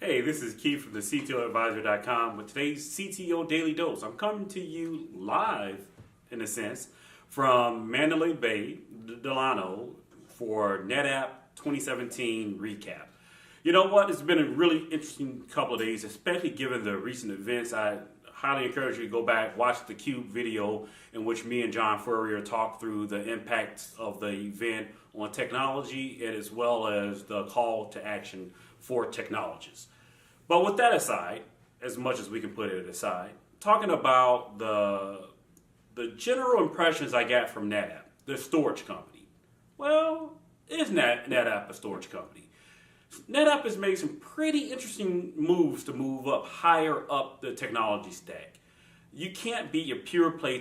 Hey, this is Keith from the CTOadvisor.com with today's CTO Daily Dose. I'm coming to you live, in a sense, from Mandalay Bay, Delano, for NetApp 2017 recap. You know what? It's been a really interesting couple of days, especially given the recent events. I highly encourage you to go back, watch the Cube video in which me and John Furrier talked through the impacts of the event on technology and as well as the call to action for technologists. But with that aside, as much as we can put it aside, talking about the general impressions I got from NetApp, the storage company. Well, is NetApp a storage company? NetApp has made some pretty interesting moves to move up higher up the technology stack. You can't be a pure play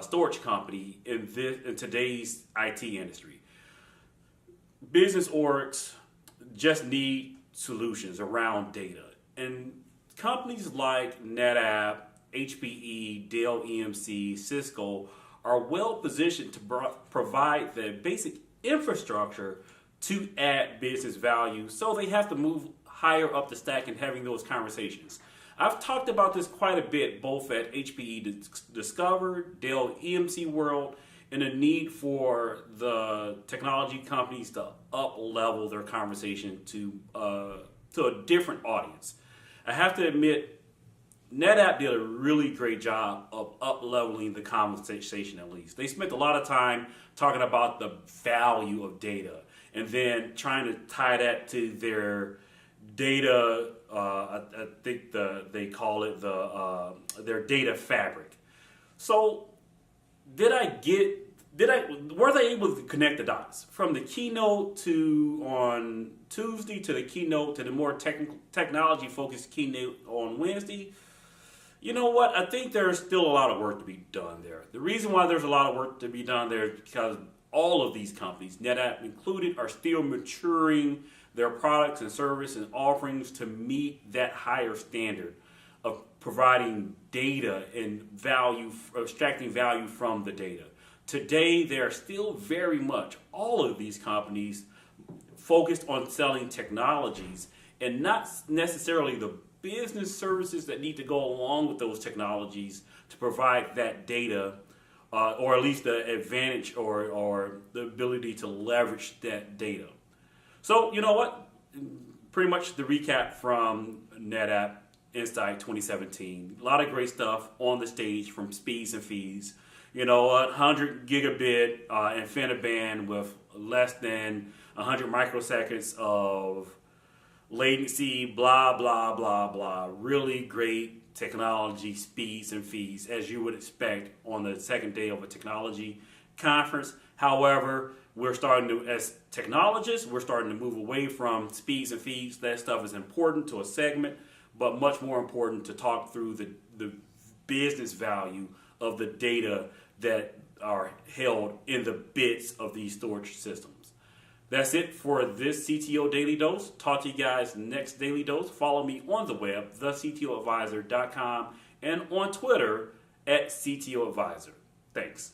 storage company in today's IT industry. Business orgs just need solutions around data. And companies like NetApp, HPE, Dell EMC, Cisco are well positioned to provide the basic infrastructure to add business value, so they have to move higher up the stack and having those conversations. I've talked about this quite a bit, both at HPE Discover, Dell EMC World, and the need for the technology companies to up-level their conversation to a different audience. I have to admit, NetApp did a really great job of up-leveling the conversation, at least. They spent a lot of time talking about the value of data and then trying to tie that to their data, I think they call it their data fabric. So were they able to connect the dots from the keynote on Tuesday to the keynote to the more technology focused keynote on Wednesday? You know what? I think there's still a lot of work to be done there. The reason why there's a lot of work to be done there is because all of these companies, NetApp included, are still maturing their products and service and offerings to meet that higher standard of providing data and value, extracting value from the data. Today, they're still very much, all of these companies, focused on selling technologies and not necessarily the business services that need to go along with those technologies to provide that data, or at least the advantage or the ability to leverage that data. So, you know what? Pretty much the recap from NetApp Insight 2017. A lot of great stuff on the stage from speeds and fees. 100 gigabit InfiniBand with less than 100 microseconds of latency, blah, blah, blah, blah. Really great technology, speeds and fees, as you would expect on the second day of a technology conference. However, as technologists, we're starting to move away from speeds and fees. That stuff is important to a segment, but much more important to talk through the business value of the data that are held in the bits of these storage systems. That's it for this CTO Daily Dose. Talk to you guys next Daily Dose. Follow me on the web, thectoadvisor.com, and on Twitter @CTOadvisor. Thanks.